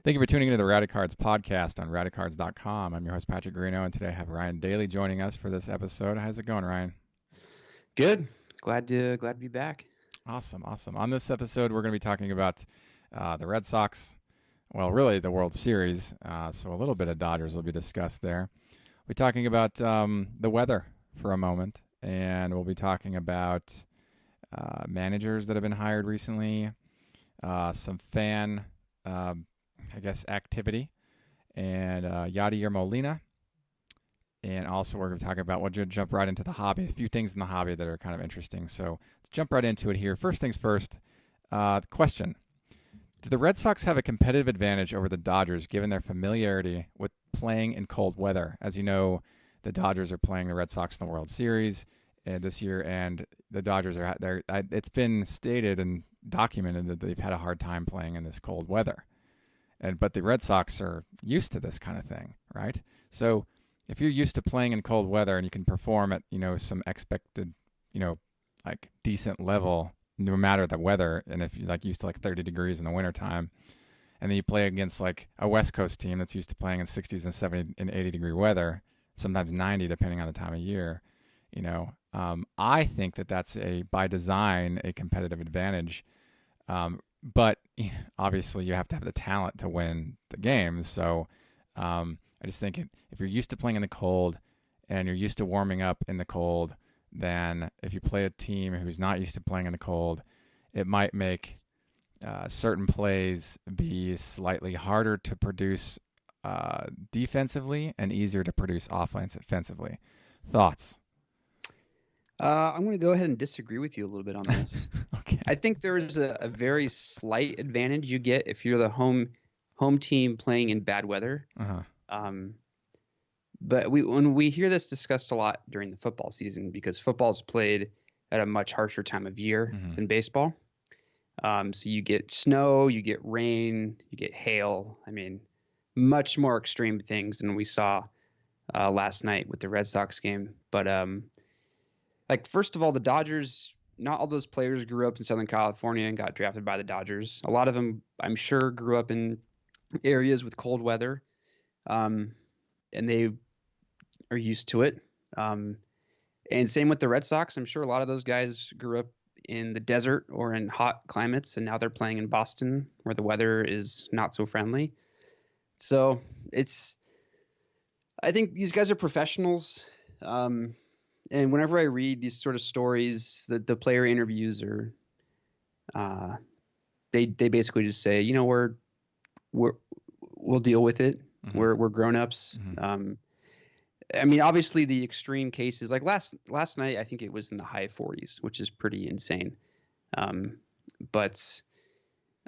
Thank you for tuning into the Radicards podcast on radicards.com. I'm your host, Patrick Greeno, and today I have Ryan Daly joining us for this episode. How's it going, Ryan? Good. Glad to be back. Awesome. On this episode, we're going to be talking about the Red Sox. Well, really the World Series, so a little bit of Dodgers will be discussed there. We'll be talking about the weather for a moment, and we'll be talking about managers that have been hired recently, some fan, activity, and Yadier Molina. And also we're going to talk about, we'll jump right into the hobby, a few things in the hobby that are kind of interesting. So let's jump right into it here. First things first, the question. Do the Red Sox have a competitive advantage over the Dodgers given their familiarity with playing in cold weather? As you know, the Dodgers are playing the Red Sox in the World Series this year, and the Dodgers are there. It's been stated and documented that they've had a hard time playing in this cold weather. But the Red Sox are used to this kind of thing, right? So if you're used to playing in cold weather and you can perform at, some expected, decent level, no matter the weather, and if you're used to 30 degrees in the wintertime, and then you play against a West Coast team that's used to playing in 60s and 70 and 80 degree weather, sometimes 90 depending on the time of year, I think that's by design a competitive advantage. But obviously you have to have the talent to win the games. So I just think if you're used to playing in the cold and you're used to warming up in the cold, then if you play a team who's not used to playing in the cold, it might make certain plays be slightly harder to produce defensively and easier to produce offensively. Thoughts? I'm going to go ahead and disagree with you a little bit on this. Okay. I think there's a very slight advantage you get if you're the home team playing in bad weather. Uh-huh. But when we hear this discussed a lot during the football season, because football's played at a much harsher time of year than baseball. So you get snow, you get rain, you get hail. I mean, much more extreme things than we saw last night with the Red Sox game. But first of all, the Dodgers, not all those players grew up in Southern California and got drafted by the Dodgers. A lot of them, I'm sure, grew up in areas with cold weather, and they are used to it. And same with the Red Sox. I'm sure a lot of those guys grew up in the desert or in hot climates, and now they're playing in Boston where the weather is not so friendly. So I think these guys are professionals. And whenever I read these sort of stories, the player interviews are, they basically just say, we'll deal with it. Mm-hmm. We're grown-ups. Mm-hmm. I mean, obviously the extreme cases, like last night, I think it was in the high 40s, which is pretty insane. But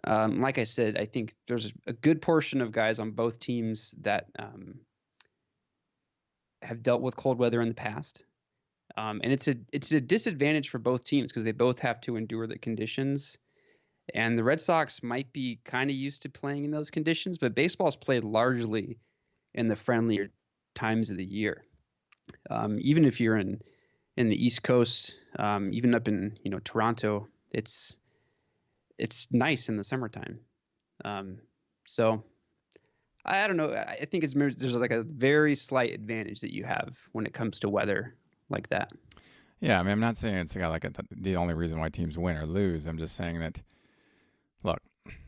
like I said, I think there's a good portion of guys on both teams that have dealt with cold weather in the past. And it's a disadvantage for both teams because they both have to endure the conditions. And the Red Sox might be kind of used to playing in those conditions, but baseball is played largely in the friendlier times of the year. Even if you're in the East Coast, even up in Toronto, it's nice in the summertime. So I don't know. I think there's a very slight advantage that you have when it comes to weather like that. Yeah, I mean, I'm not saying it's the only reason why teams win or lose. I'm just saying that, look,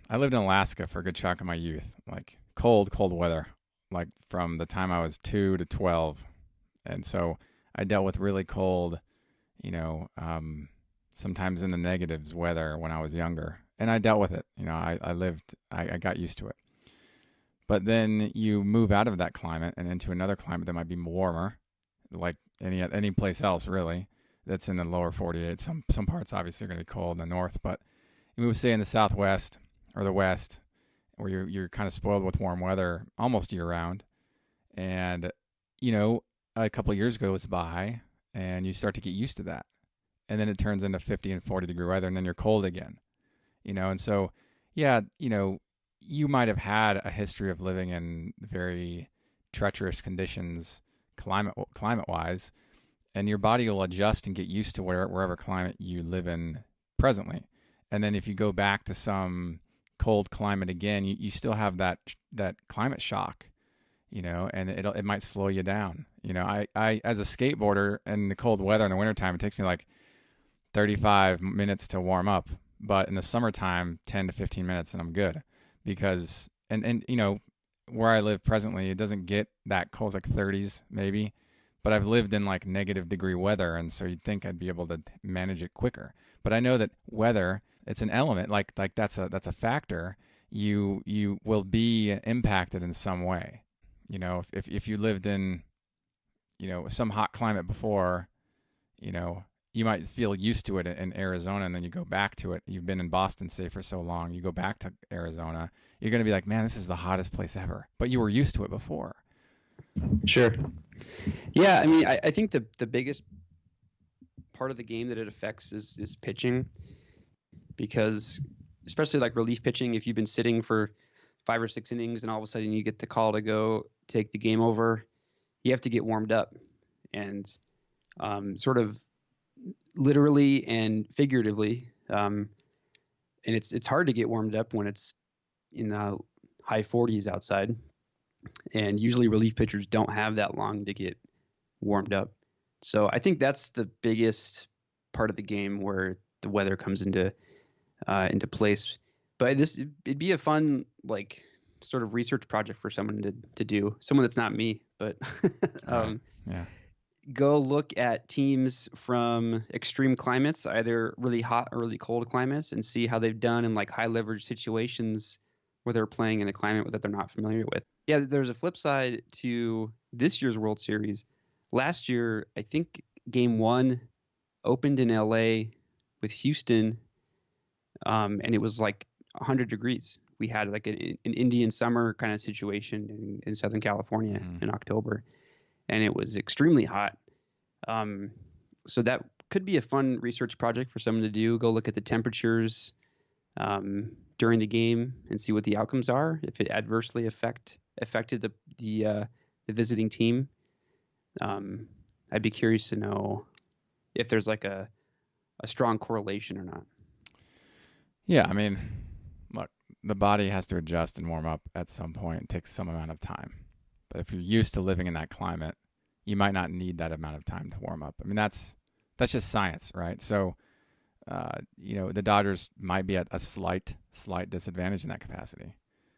I lived in Alaska for a good chunk of my youth, cold weather, from the time I was 2 to 12. And so I dealt with really cold, sometimes in the negatives weather when I was younger. And I dealt with it. I got used to it. But then you move out of that climate and into another climate that might be warmer, like any place else really that's in the lower 48. Some parts obviously are going to be cold in the north, but you move, say, in the Southwest or the West, where you're kind of spoiled with warm weather almost year round. And, a couple of years goes by and you start to get used to that. And then it turns into 50 and 40 degree weather, and then you're cold again, and so, yeah, you might have had a history of living in very treacherous conditions climate-wise, and your body will adjust and get used to wherever climate you live in presently. And then if you go back to some cold climate again, you still have that climate shock, and it might slow you down. I as a skateboarder in the cold weather in the wintertime, it takes me like 35 minutes to warm up. But in the summertime, 10 to 15 minutes and I'm good. Because, and where I live presently, it doesn't get that cold. It's like 30s maybe. But I've lived in like negative degree weather. And so you'd think I'd be able to manage it quicker. But I know that weather, it's an element, like that's a factor. You will be impacted in some way. If you lived in, some hot climate before, you might feel used to it in Arizona, and then you go back to it. You've been in Boston, say, for so long. You go back to Arizona, you're going to be like, man, this is the hottest place ever. But you were used to it before. Sure. Yeah, I mean, I think the biggest part of the game that it affects is pitching, because especially like relief pitching, if you've been sitting for 5 or 6 innings and all of a sudden you get the call to go take the game over, you have to get warmed up. And sort of literally and figuratively, and it's hard to get warmed up when it's in the high 40s outside, and usually relief pitchers don't have that long to get warmed up. So I think that's the biggest part of the game where the weather comes into place. But it'd be a fun like sort of research project for someone to do, someone that's not me, but yeah. Go look at teams from extreme climates, either really hot or really cold climates, and see how they've done in like high leverage situations where they're playing in a climate that they're not familiar with. Yeah, there's a flip side to this year's World Series. Last year, I think Game 1 opened in LA with Houston, and it was like 100 degrees. We had like an Indian summer kind of situation in Southern California in October, and it was extremely hot. So that could be a fun research project for someone to do. Go look at the temperatures during the game and see what the outcomes are, if it adversely affected the visiting team. I'd be curious to know if there's like a strong correlation or not. Yeah, I mean, look, the body has to adjust and warm up at some point. It takes some amount of time. But if you're used to living in that climate, you might not need that amount of time to warm up. I mean, that's just science, right? So, the Dodgers might be at a slight disadvantage in that capacity,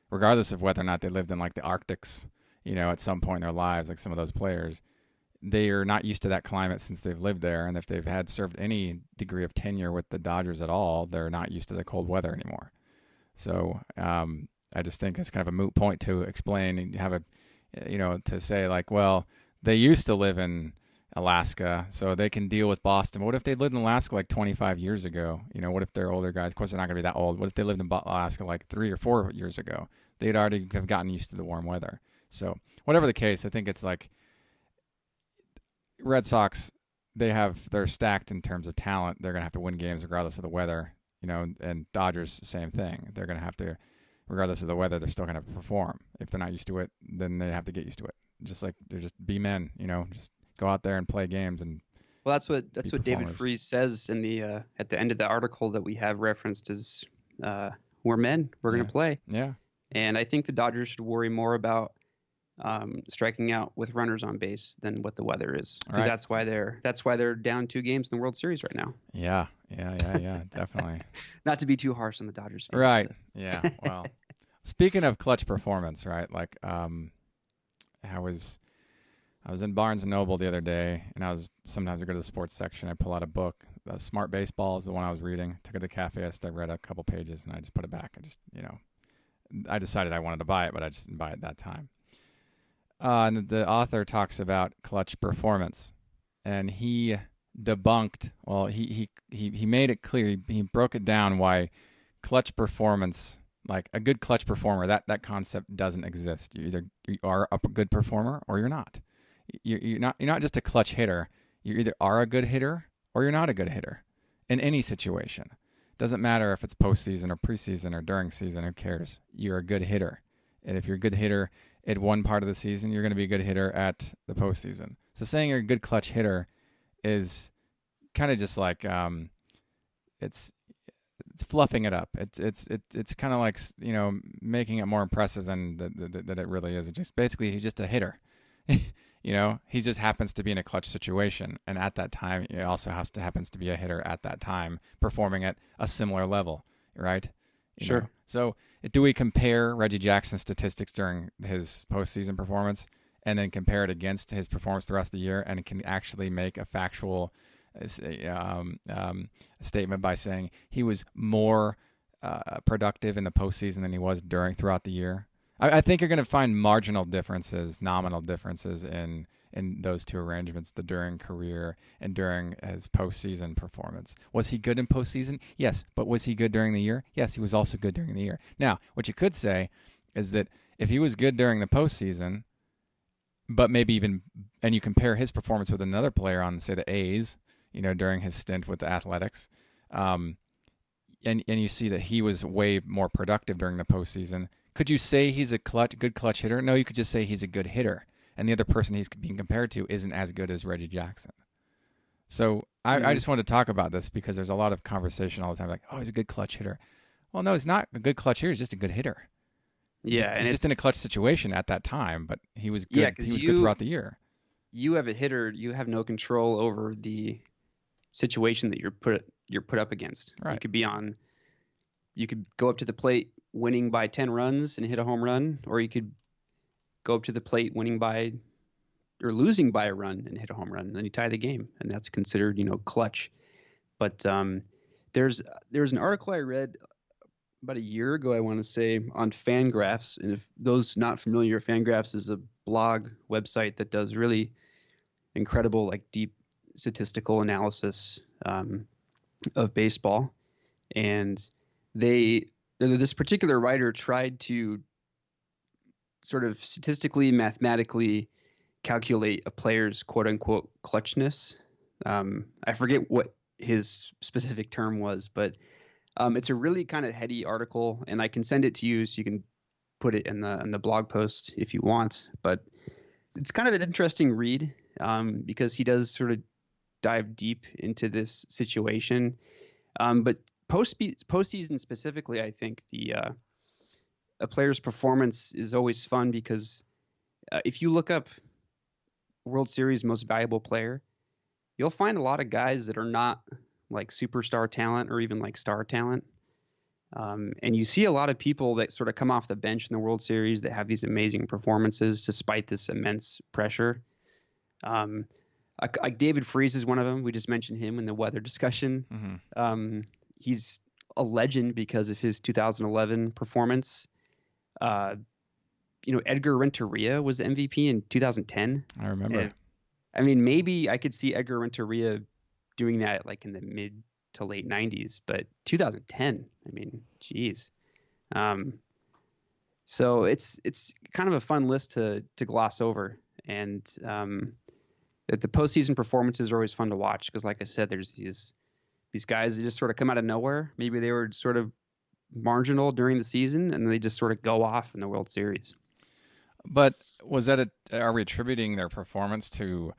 regardless of whether or not they lived in like the Arctics, at some point in their lives, like some of those players. They are not used to that climate since they've lived there, and if they've had served any degree of tenure with the Dodgers at all, they're not used to the cold weather anymore. So, I just think it's kind of a moot point to explain and have to say like, well, they used to live in Alaska, so they can deal with Boston. But what if they lived in Alaska like 25 years ago? What if they're older guys? Of course, they're not going to be that old. What if they lived in Alaska like 3 or 4 years ago? They'd already have gotten used to the warm weather. So whatever the case, I think it's like Red Sox, they're stacked in terms of talent. They're going to have to win games regardless of the weather, and Dodgers, same thing. They're going to have to, regardless of the weather, they're still going to perform. If they're not used to it, then they have to get used to it. Just like they're just be men, just go out there and play games. And well, that's what David Freese says in the at the end of the article that we have referenced as we're men, we're going to play. Yeah. And I think the Dodgers should worry more about striking out with runners on base than what the weather is, because that's why they're down 2 games in the World Series right now. Yeah, definitely. Not to be too harsh on the Dodgers fans, right? But. Yeah. Well, speaking of clutch performance, right? Like, I was in Barnes & Noble the other day, and sometimes I go to the sports section. I pull out a book. Smart Baseball is the one I was reading. Took it to Cafe. I read a couple pages, and I just put it back. I decided I wanted to buy it, but I just didn't buy it that time. And the author talks about clutch performance, and he debunked. Well, he made it clear. He broke it down why clutch performance, like a good clutch performer, that concept doesn't exist. You are a good performer or you're not. You're not just a clutch hitter. You either are a good hitter or you're not a good hitter in any situation. Doesn't matter if it's postseason or preseason or during season. Who cares? You're a good hitter, and if you're a good hitter at one part of the season, you're going to be a good hitter at the postseason. So saying you're a good clutch hitter is kind of just like it's fluffing it up. It's kind of like, making it more impressive than that it really is. It just basically he's just a hitter. He just happens to be in a clutch situation, and at that time, he also happens to be a hitter at that time, performing at a similar level, right? Sure. So, do we compare Reggie Jackson's statistics during his postseason performance, and then compare it against his performance the rest of the year, and can actually make a factual statement by saying he was more productive in the postseason than he was throughout the year? I think you're going to find marginal differences, nominal differences in those two arrangements, the during career and during his postseason performance. Was he good in postseason? Yes. But was he good during the year? Yes, he was also good during the year. Now, what you could say is that if he was good during the postseason, but maybe and you compare his performance with another player on, say, the A's, during his stint with the Athletics, and you see that he was way more productive during the postseason. Could you say he's a good clutch hitter? No, you could just say he's a good hitter, and the other person he's being compared to isn't as good as Reggie Jackson. So I just wanted to talk about this because there's a lot of conversation all the time, like, oh, he's a good clutch hitter. Well, no, he's not a good clutch hitter. He's just a good hitter. Yeah, he's just in a clutch situation at that time, but he was good. Yeah, he was good throughout the year. You have a hitter. You have no control over the situation that you're put up against. Right. You could go up to the plate winning by 10 runs and hit a home run, or you could go up to the plate losing by a run and hit a home run, and then you tie the game, and that's considered, clutch. But there's an article I read about a year ago, I want to say, on Fangraphs, and if those not familiar, Fangraphs is a blog website that does really incredible, like, deep statistical analysis of baseball, and this particular writer tried to sort of statistically, mathematically calculate a player's quote-unquote clutchness. I forget what his specific term was, but it's a really kind of heady article, and I can send it to you so you can put it in the blog post if you want. But it's kind of an interesting read because he does sort of dive deep into this situation. But postseason specifically, I think a player's performance is always fun because if you look up World Series most valuable player, you'll find a lot of guys that are not like superstar talent or even like star talent. And you see a lot of people that sort of come off the bench in the World Series that have these amazing performances despite this immense pressure. Like David Freese is one of them. We just mentioned him in the weather discussion. Mm-hmm. He's a legend because of his 2011 performance. Edgar Renteria was the MVP in 2010. I remember. And, maybe I could see Edgar Renteria doing that like in the mid to late 90s, but 2010, geez. So it's kind of a fun list to gloss over. And the postseason performances are always fun to watch because, like I said, there's these guys that just sort of come out of nowhere. Maybe they were sort of marginal during the season, and they just sort of go off in the World Series. But are we attributing their performance to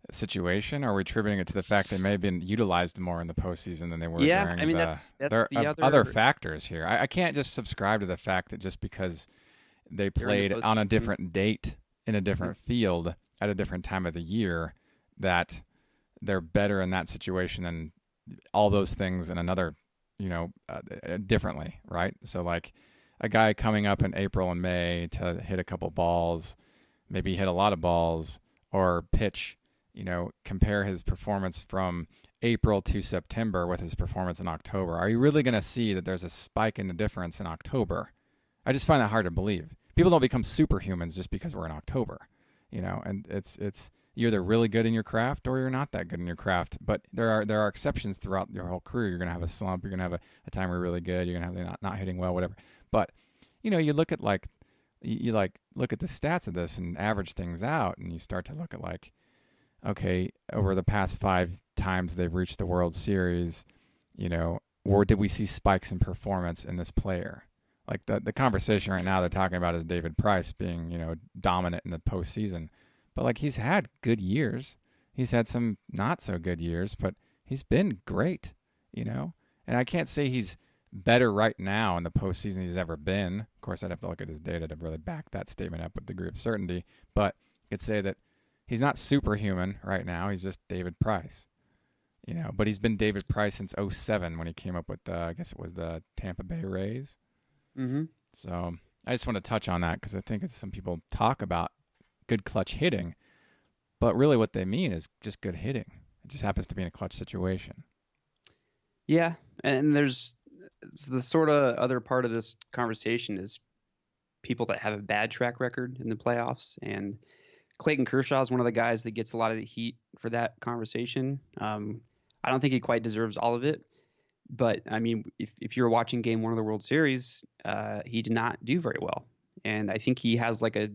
a situation, or are we attributing it to the fact they may have been utilized more in the postseason than they were during that's there the are other factors here. I can't just subscribe to the fact that just because they played on a different date in a different field at a different time of the year that they're better in that situation than all those things in another, differently, right? So like a guy coming up in April and May to hit a couple balls, maybe hit a lot of balls or pitch, compare his performance from April to September with his performance in October. Are you really going to see that there's a spike in the difference in October? I just find that hard to believe. People don't become superhumans just because we're in October, and it's you're either really good in your craft or you're not that good in your craft. But there are exceptions throughout your whole career. You're going to have a slump. You're going to have a time where you're really good. You're going to have not hitting well, whatever. But, you look at look at the stats of this and average things out, and you start to look at okay, over the past 5 times they've reached the World Series, or did we see spikes in performance in this player? Like the conversation right now they're talking about is David Price being, dominant in the postseason. But he's had good years. He's had some not so good years, but he's been great, And I can't say he's better right now in the postseason he's ever been. Of course, I'd have to look at his data to really back that statement up with a degree of certainty. But I could say that he's not superhuman right now. He's just David Price. But he's been David Price since '07 when he came up with I guess it was the Tampa Bay Rays. Mm-hmm. So I just want to touch on that because I think some people talk about good clutch hitting, but really what they mean is just good hitting. It just happens to be in a clutch situation. Yeah, and there's the sort of other part of this conversation is people that have a bad track record in the playoffs, and Clayton Kershaw is one of the guys that gets a lot of the heat for that conversation. I don't think he quite deserves all of it, but I mean, if you're watching Game 1 of the World Series, he did not do very well, and I think he has like a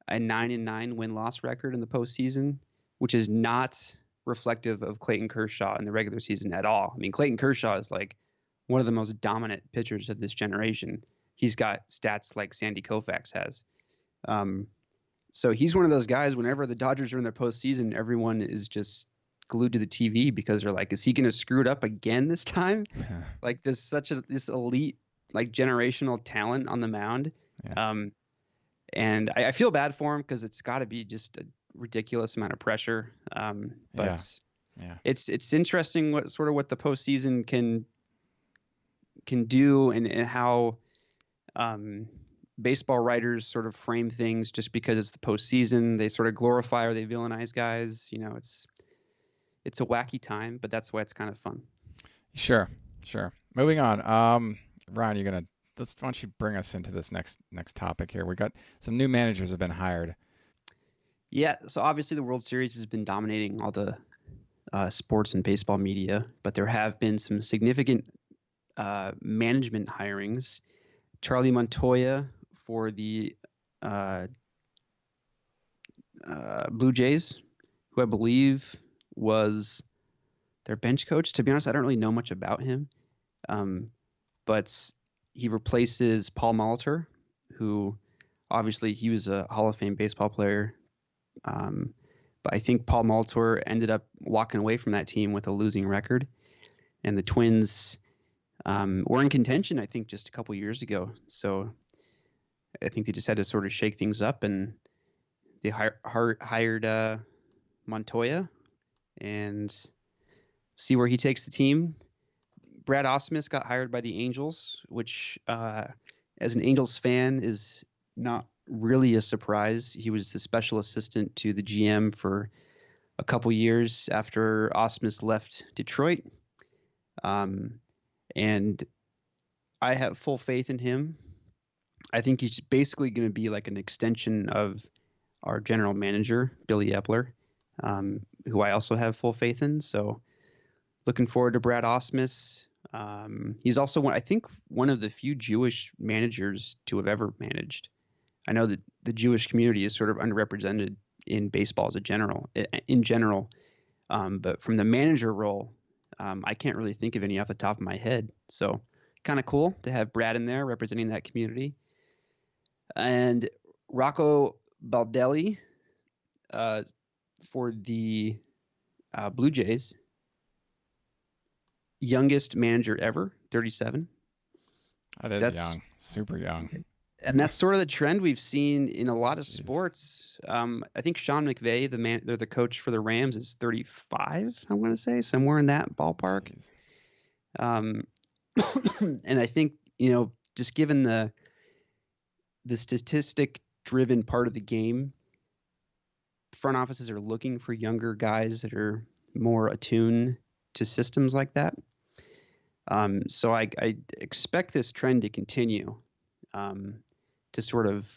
9-9 win-loss record in the postseason, which is not reflective of Clayton Kershaw in the regular season at all. I mean, Clayton Kershaw is like one of the most dominant pitchers of this generation. He's got stats like Sandy Koufax has. So he's one of those guys, whenever the Dodgers are in their postseason, everyone is just glued to the TV because they're like, is he going to screw it up again this time? Like this elite, like generational talent on the mound. Yeah. And I feel bad for him because it's got to be just a ridiculous amount of pressure. But it's interesting what the postseason can do and how baseball writers sort of frame things just because it's the postseason. They sort of glorify or they villainize guys. It's a wacky time, but that's why it's kind of fun. Sure. Moving on. Ryan, why don't you bring us into this next topic here? We got some new managers have been hired. Yeah, so obviously the World Series has been dominating all the sports and baseball media, but there have been some significant management hirings. Charlie Montoya for the Blue Jays, who I believe was their bench coach. To be honest, I don't really know much about him, but he replaces Paul Molitor, who obviously he was a Hall of Fame baseball player. But I think Paul Molitor ended up walking away from that team with a losing record. And the Twins were in contention, I think, just a couple years ago. So I think they just had to sort of shake things up, and they hired Montoya and see where he takes the team. Brad Ausmus got hired by the Angels, which as an Angels fan is not really a surprise. He was the special assistant to the GM for a couple years after Ausmus left Detroit. And I have full faith in him. I think he's basically going to be like an extension of our general manager, Billy Epler, who I also have full faith in. So looking forward to Brad Ausmus. He's also one of the few Jewish managers to have ever managed. I know that the Jewish community is sort of underrepresented in baseball in general. But from the manager role, I can't really think of any off the top of my head. So kind of cool to have Brad in there representing that community. And Rocco Baldelli for the Blue Jays, youngest manager ever, 37. That's young, super young. And that's sort of the trend we've seen in a lot of sports. I think Sean McVay, the coach for the Rams, is 35. I want to say somewhere in that ballpark. And I think just given the statistic-driven part of the game, front offices are looking for younger guys that are more attuned to systems like that. So I expect this trend to continue. To sort of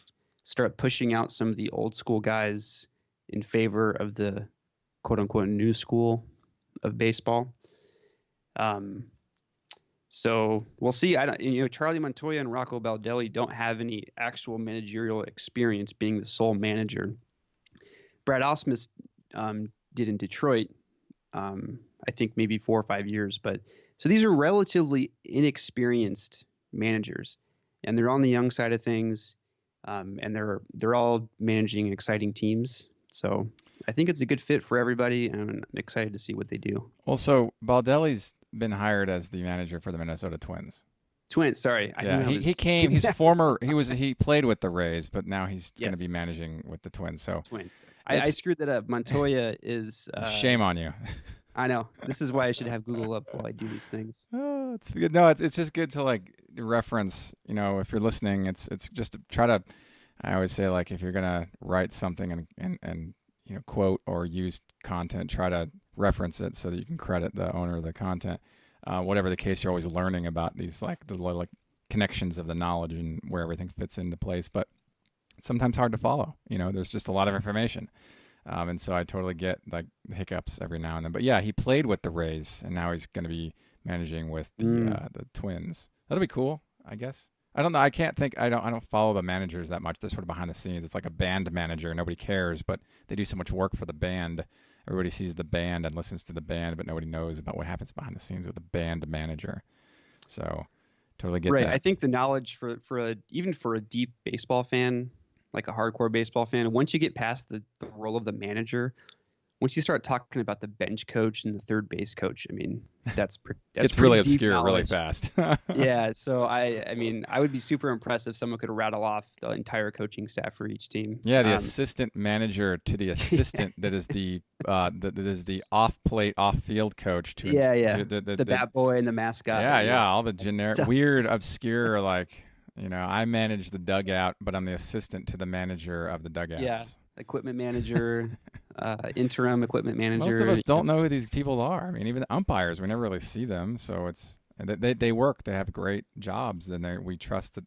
start pushing out some of the old school guys in favor of the quote unquote new school of baseball. So we'll see. Charlie Montoya and Rocco Baldelli don't have any actual managerial experience being the sole manager. Brad Ausmus did in Detroit, I think maybe 4 or 5 years. But so these are relatively inexperienced managers. And they're on the young side of things, and they're all managing exciting teams. So I think it's a good fit for everybody, and I'm excited to see what they do. Well, so Baldelli's been hired as the manager for the Minnesota Twins. Twins. Sorry, I Yeah, knew I he was. came. He played with the Rays, but now he's going to be Yes, managing with the Twins. So Twins. I it's screwed that up. Montoya is. shame on you. I know. This is why I should have Google up while I do these things. Oh, it's good. No, it's just good to like reference. You know, if you're listening, it's just to try to. I always say like if you're gonna write something and you know quote or use content, try to reference it so that you can credit the owner of the content. Whatever the case, you're always learning about these like the like connections of the knowledge and where everything fits into place. But it's sometimes hard to follow. You know, there's just a lot of information. And so I totally get like hiccups every now and then. But yeah, he played with the Rays, and now he's going to be managing with the Twins. That'll be cool, I guess. I don't know. I can't think. I don't follow the managers that much. They're sort of behind the scenes. It's like a band manager. Nobody cares, but they do so much work for the band. Everybody sees the band and listens to the band, but nobody knows about what happens behind the scenes with the band manager. So totally get Right. that. I think the knowledge even for a deep baseball fan, like a hardcore baseball fan, once you get past the role of the manager, once you start talking about the bench coach and the third base coach, I mean, that's it's really obscure really fast. Yeah, so I mean, I would be super impressed if someone could rattle off the entire coaching staff for each team. Yeah, the assistant manager to the assistant that is the off-plate, off-field coach to to the bat boy and the mascot. Yeah, all the generic, weird, obscure like. You know, I manage the dugout, but I'm the assistant to the manager of the dugouts. Yeah, equipment manager, interim equipment manager. Most of us don't know who these people are. I mean, even the umpires, we never really see them. So they work. They have great jobs. Then we trust that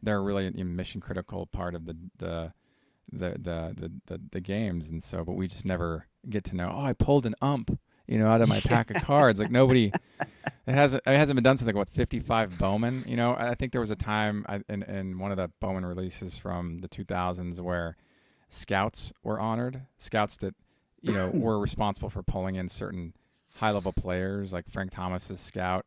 they're really a mission critical part of the games. And so, but we just never get to know. Oh, I pulled an ump, you know, out of my pack of cards. Like nobody. It hasn't been done since like 55 Bowman. You know, I think there was a time in one of the Bowman releases from the 2000s where scouts were honored. Scouts that, you know, were responsible for pulling in certain high level players. Like Frank Thomas's scout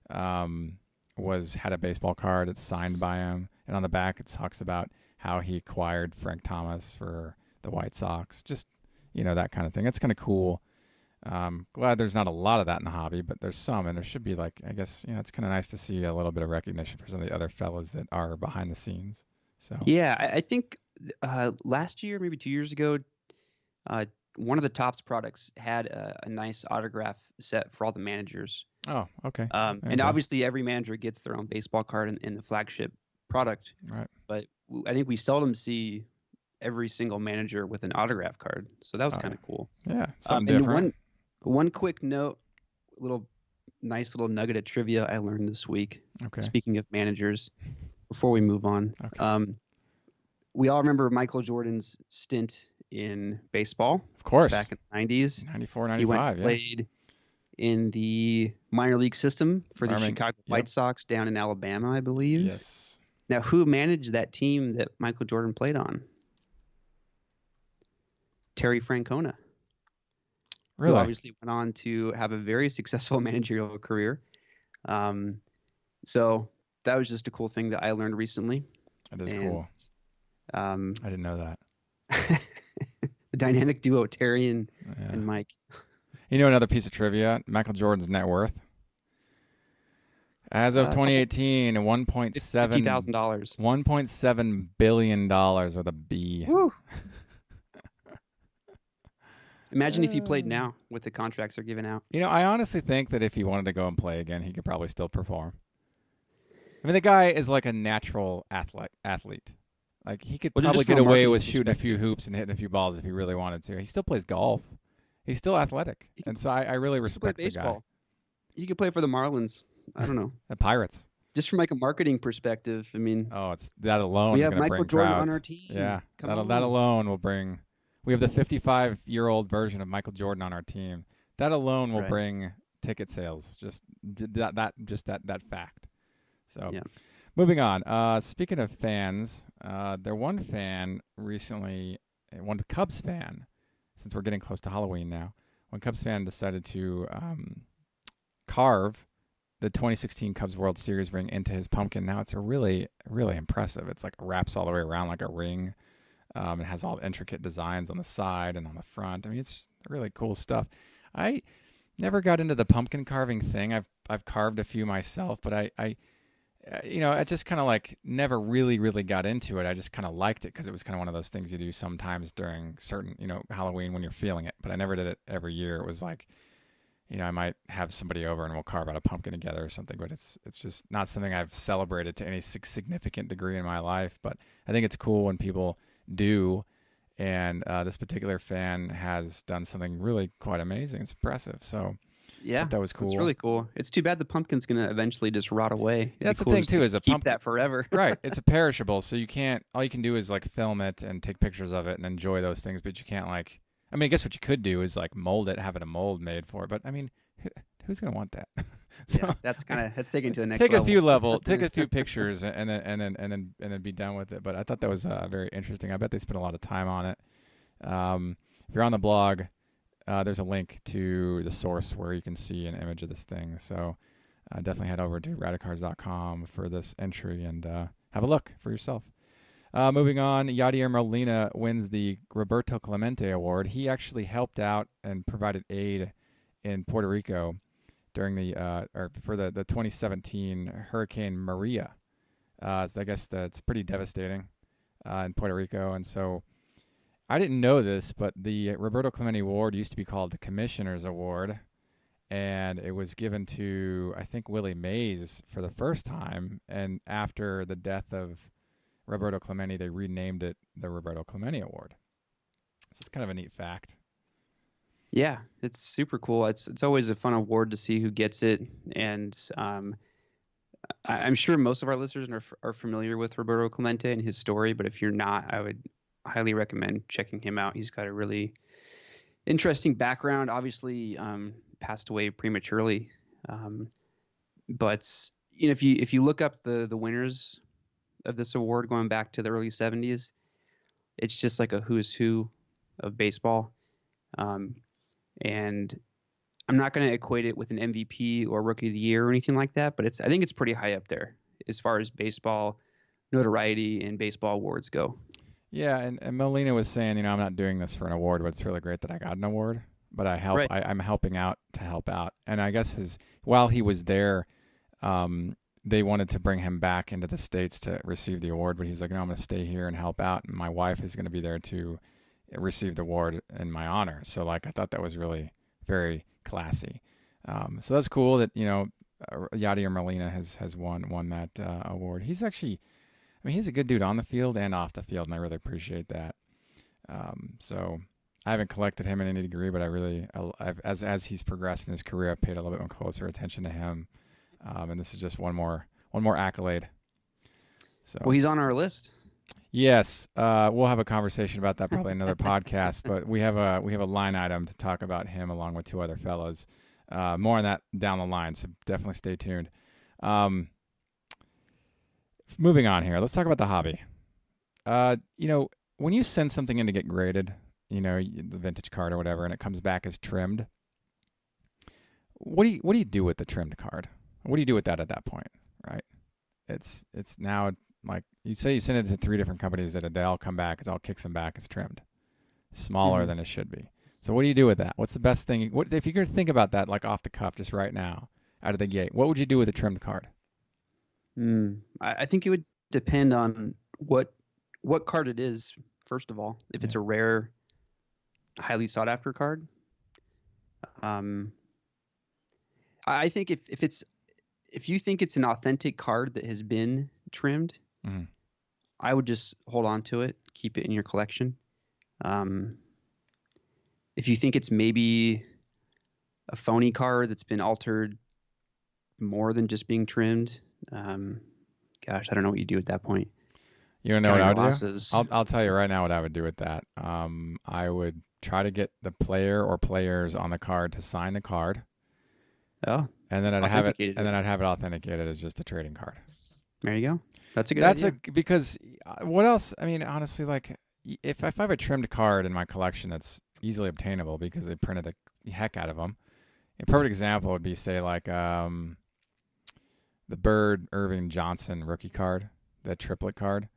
had a baseball card that's signed by him, and on the back it talks about how he acquired Frank Thomas for the White Sox. Just, you know, that kind of thing. It's kind of cool. Glad there's not a lot of that in the hobby, but there's some, and there should be. Like, I guess, you know, it's kind of nice to see a little bit of recognition for some of the other fellas that are behind the scenes. So yeah, I think last year, maybe 2 years ago, one of the Topps products had a nice autograph set for all the managers. Oh, okay. And obviously every manager gets their own baseball card in the flagship product. Right. But I think we seldom see every single manager with an autograph card, so that was kind of cool. Yeah, something different. One quick note, nice little nugget of trivia I learned this week. Okay. Speaking of managers, before we move on, we all remember Michael Jordan's stint in baseball. Of course. Back in the 90s. 94, 95, he went and played in the minor league system for the Chicago White Sox down in Alabama, I believe. Yes. Now, who managed that team that Michael Jordan played on? Terry Francona. Really? Who obviously went on to have a very successful managerial career. So that was just a cool thing that I learned recently. That is cool. I didn't know that. The dynamic duo, Terry and Mike. You know another piece of trivia? Michael Jordan's net worth? As of 2018, $1.7 $50,000. $1.7 billion with a B. Woo. Imagine if he played now with the contracts they're giving out. You know, I honestly think that if he wanted to go and play again, he could probably still perform. I mean, the guy is like a natural athlete. Like, he could probably get away with shooting a few hoops and hitting a few balls if he really wanted to. He still plays golf. He's still athletic. And so I really respect the guy. He could play for the Marlins. I don't know. The Pirates. Just from like a marketing perspective, I mean. Oh, it's that alone. We have Michael Jordan on our team. Yeah, that alone will bring. We have the 55-year-old version of Michael Jordan on our team. That alone will bring ticket sales. Just that fact. So, moving on. Speaking of fans, one fan recently, one Cubs fan, since we're getting close to Halloween now, one Cubs fan decided to carve the 2016 Cubs World Series ring into his pumpkin. Now it's a really, really impressive. It's like wraps all the way around like a ring. It has all the intricate designs on the side and on the front. I mean, it's really cool stuff. I never got into the pumpkin carving thing. I've carved a few myself, but I I just kind of like never really got into it. I just kind of liked it because it was kind of one of those things you do sometimes during certain, Halloween when you're feeling it. But I never did it every year. It was like, I might have somebody over and we'll carve out a pumpkin together or something. But it's just not something I've celebrated to any significant degree in my life. But I think it's cool when people do. And this particular fan has done something really quite amazing. It's impressive. So I Yeah, thought that was it's cool. really cool. It's too bad the pumpkin's gonna eventually just rot away. It'd That's be the cool thing just too. to Is a keep pumpkin, that forever. right? It's a perishable, so you can't. All you can do is like film it and take pictures of it and enjoy those things. But you can't like. I mean, I guess what you could do is like mold it, have it a mold made for it. But I mean, who's gonna want that? Yeah, that's taken to the next take level. take a few pictures, and then be done with it. But I thought that was very interesting. I bet they spent a lot of time on it. If you're on the blog, there's a link to the source where you can see an image of this thing. So definitely head over to radicards.com for this entry and have a look for yourself. Moving on, Yadier Molina wins the Roberto Clemente Award. He actually helped out and provided aid in Puerto Rico during for the 2017 Hurricane Maria. So I guess it's pretty devastating in Puerto Rico, and so I didn't know this, but the Roberto Clemente Award used to be called the Commissioner's Award, and it was given to, I think, Willie Mays for the first time, and after the death of Roberto Clemente, they renamed it the Roberto Clemente Award. So it's kind of a neat fact. Yeah, it's super cool. It's always a fun award to see who gets it, and I'm sure most of our listeners are familiar with Roberto Clemente and his story. But if you're not, I would highly recommend checking him out. He's got a really interesting background. Obviously, passed away prematurely, but if you look up the winners of this award going back to the early 70s, it's just like a who's who of baseball. And I'm not going to equate it with an MVP or Rookie of the Year or anything like that, but I think it's pretty high up there as far as baseball notoriety and baseball awards go. Yeah, and Molina was saying, I'm not doing this for an award, but it's really great that I got an award. But Right. I'm helping out to help out. And I guess while he was there, they wanted to bring him back into the States to receive the award, but he's like, no, I'm going to stay here and help out. And my wife is going to be there to receive the award in my honor. So like, I thought that was really very classy. So that's cool that, Yadier Molina has won that award. He's actually, he's a good dude on the field and off the field, and I really appreciate that. So I haven't collected him in any degree, but as he's progressed in his career, I've paid a little bit more closer attention to him. And this is just one more accolade. So well, he's on our list. Yes, we'll have a conversation about that probably in another podcast. But we have a line item to talk about him along with two other fellows. More on that down the line, so definitely stay tuned. Moving on here, let's talk about the hobby. When you send something in to get graded, the vintage card or whatever, and it comes back as trimmed, what do you do with the trimmed card? What do you do with that at that point, right? It's now like you say you send it to 3 different companies that they all come back, it all kicks them back as trimmed, smaller than it should be. So what do you do with that? What's the best thing? What if you're going to think about that like off the cuff just right now, out of the gate? What would you do with a trimmed card? I think it would depend on what card it is. First of all, if it's a rare, highly sought after card, I think if you think it's an authentic card that has been trimmed, I would just hold on to it, keep it in your collection. If you think it's maybe a phony card that's been altered more than just being trimmed, gosh, I don't know what you do at that point. You don't know what I would do? I'll tell you right now what I would do with that. I would try to get the player or players on the card to sign the card. Oh, and then I'd have it authenticated as just a trading card. There you go. That's a good idea. Because what else? I mean, honestly, like if I have a trimmed card in my collection that's easily obtainable because they printed the heck out of them. A perfect example would be, say, like the Bird Irving Johnson rookie card, that triplet card.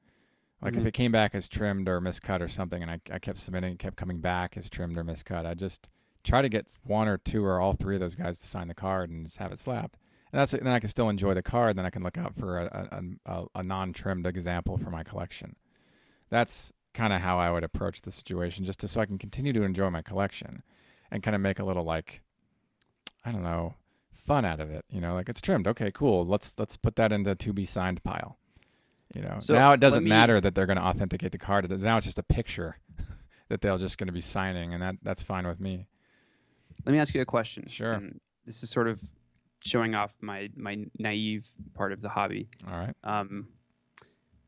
Like if it came back as trimmed or miscut or something, and I kept submitting, it kept coming back as trimmed or miscut, I just try to get 1 or 2 or all 3 of those guys to sign the card and just have it slapped. then I can still enjoy the card. Then I can look out for a non-trimmed example for my collection. That's kind of how I would approach the situation, so I can continue to enjoy my collection and kind of make a little, like, I don't know, fun out of it. Like, it's trimmed. Okay, cool. Let's put that in the to be signed pile. So now it doesn't matter that they're going to authenticate the card. Now it's just a picture that they're just going to be signing, and that's fine with me. Let me ask you a question. Sure. And this is sort of showing off my naive part of the hobby. All right.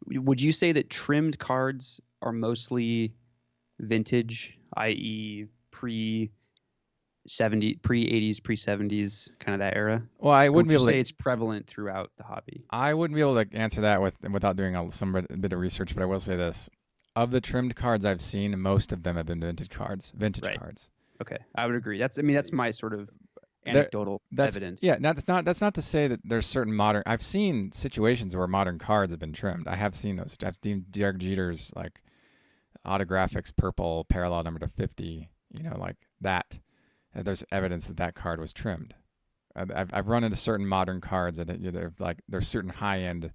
Would you say that trimmed cards are mostly vintage, i.e. pre-80s, pre-70s, kind of that era? Well, I wouldn't be able to say it's prevalent throughout the hobby. I wouldn't be able to answer that without doing some bit of research, but I will say this. Of the trimmed cards I've seen, most of them have been vintage cards. Okay, I would agree. That's my sort of anecdotal evidence. Yeah, that's not to say that there's certain modern. I've seen situations where modern cards have been trimmed. I have seen those. I've seen Derek Jeter's, like, autographics purple parallel number to 50. Like that. There's evidence that card was trimmed. I've run into certain modern cards that there's certain high end,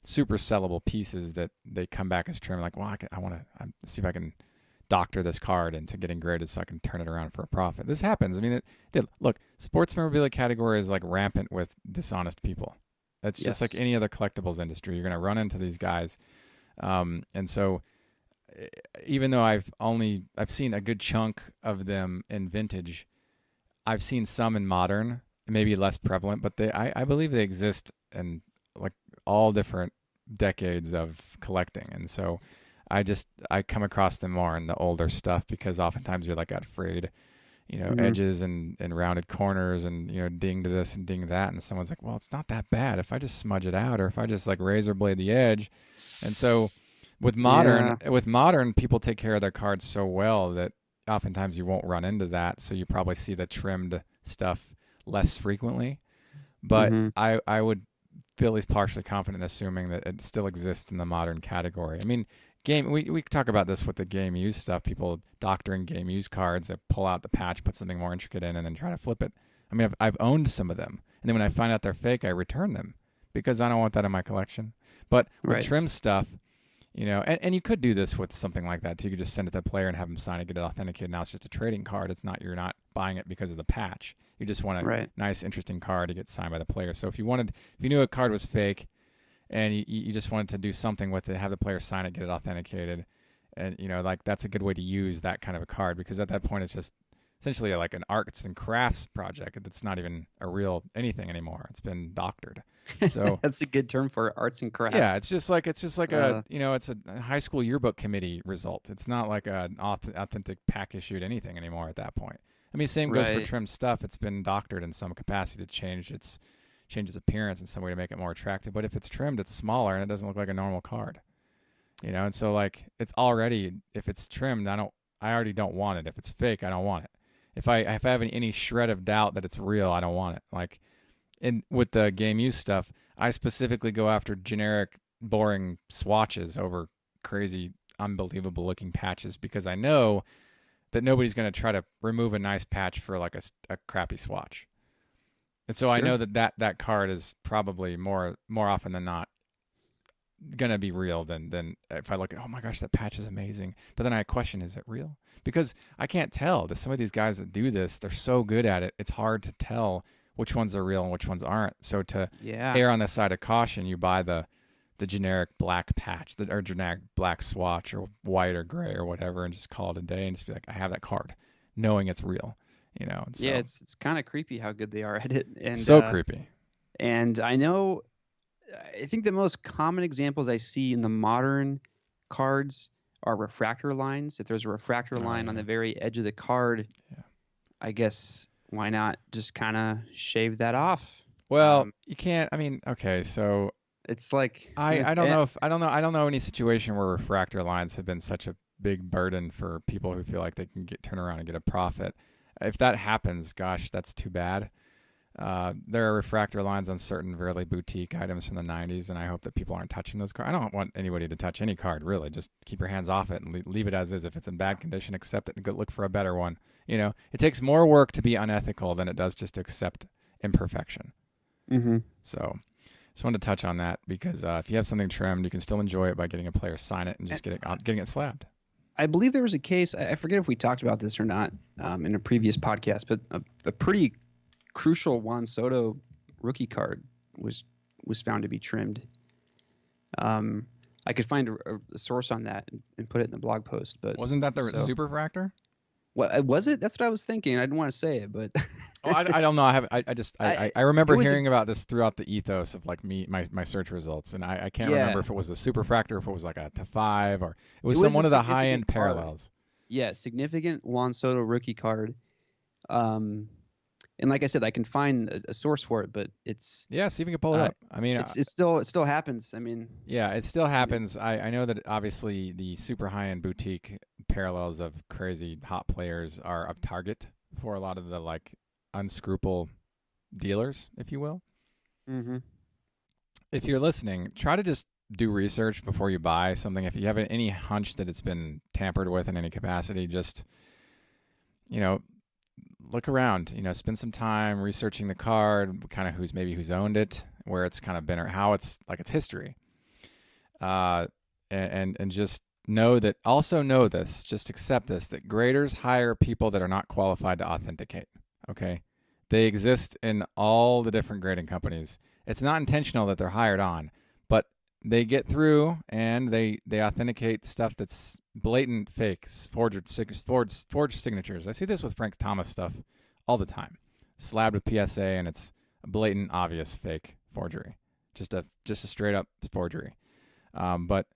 super sellable pieces that they come back as trimmed. Like, well, I want to see if I can doctor this card into getting graded so I can turn it around for a profit. This happens. I mean, look, sports memorabilia category is like rampant with dishonest people. It's just like any other collectibles industry. You're going to run into these guys. And so even though I've seen a good chunk of them in vintage, I've seen some in modern, maybe less prevalent, but I believe they exist in, like, all different decades of collecting. And so I come across them more in the older stuff because oftentimes you're, like, afraid, edges and rounded corners and, ding to this and ding to that. And someone's like, well, it's not that bad if I just smudge it out or if I just, like, razor blade the edge. And so with modern, people take care of their cards so well that oftentimes you won't run into that. So you probably see the trimmed stuff less frequently. But I would feel at least partially confident assuming that it still exists in the modern category. I mean, we talk about this with the game used stuff. People doctoring game used cards that pull out the patch, put something more intricate in, and then try to flip it. I mean, I've owned some of them, and then when I find out they're fake, I return them because I don't want that in my collection. But with trim stuff, and you could do this with something like that too. You could just send it to the player and have them sign it, get it authenticated. Now it's just a trading card. You're not buying it because of the patch. You just want a nice, interesting card to get signed by the player. So if you knew a card was fake, and you just wanted to do something with it, have the player sign it, get it authenticated, and like, that's a good way to use that kind of a card, because at that point it's just essentially like an arts and crafts project. It's not even a real anything anymore. It's been doctored. So that's a good term for arts and crafts. Yeah, it's just like it's a high school yearbook committee result. It's not like an authentic pack issued anything anymore at that point. I mean, same goes for trimmed stuff. It's been doctored in some capacity to change its appearance in some way to make it more attractive. But if it's trimmed, it's smaller and it doesn't look like a normal card. And so, like, it's already, if it's trimmed, I already don't want it. If it's fake, I don't want it. If I have any shred of doubt that it's real, I don't want it. Like, with the game use stuff, I specifically go after generic, boring swatches over crazy, unbelievable looking patches, because I know that nobody's going to try to remove a nice patch for, like, a crappy swatch. And so I know that card is probably more often than not going to be real than if I look at, oh my gosh, that patch is amazing. But then I question, is it real? Because I can't tell. That some of these guys that do this, they're so good at it, it's hard to tell which ones are real and which ones aren't. So to err on the side of caution, you buy the generic black patch, or generic black swatch, or white or gray or whatever, and just call it a day and just be like, I have that card, knowing it's real. And so, it's kind of creepy how good they are at it. And so creepy. And I think the most common examples I see in the modern cards are refractor lines. If there's a refractor line on the very edge of the card, I guess why not just kind of shave that off? Well, you can't. I mean, okay, so it's like I don't know any situation where refractor lines have been such a big burden for people who feel like they can turn around and get a profit. If that happens, gosh, that's too bad. There are refractor lines on certain really boutique items from the 90s, and I hope that people aren't touching those cards. I don't want anybody to touch any card, really. Just keep your hands off it and leave it as is. If it's in bad condition, accept it and go look for a better one. It takes more work to be unethical than it does just to accept imperfection. Mm-hmm. So just wanted to touch on that because if you have something trimmed, you can still enjoy it by getting a player sign it and just getting it slabbed. I believe there was a case. I forget if we talked about this or not in a previous podcast, but a pretty crucial Juan Soto rookie card was found to be trimmed. I could find a source on that and put it in the blog post, but wasn't that the superfractor? What was it? That's what I was thinking. I didn't want to say it, but I don't know. I remember hearing about this throughout the ethos of like my search results, and I can't remember if it was a superfractor, if it was like a to 5, or it was one of the high end parallels. Yeah, significant Juan Soto rookie card. And like I said, I can find a source for it, but it's see if you can pull it up. I mean, it still happens. I mean, yeah, it still happens. I know that obviously the super high end boutique parallels of crazy hot players are a target for a lot of the like unscruple dealers, if you will. Mm-hmm. If you're listening, try to just do research before you buy something. If you have any hunch that it's been tampered with in any capacity, just look around, spend some time researching the card, kind of who's owned it, where it's kind of been, or how it's like its history. And just just accept this, that graders hire people that are not qualified to authenticate. Okay. They exist in all the different grading companies. It's not intentional that they're hired on, but they get through and they authenticate stuff that's blatant fakes, forged signatures. I see this with Frank Thomas stuff all the time, slabbed with PSA, and it's a blatant, obvious fake forgery, just a straight up forgery. But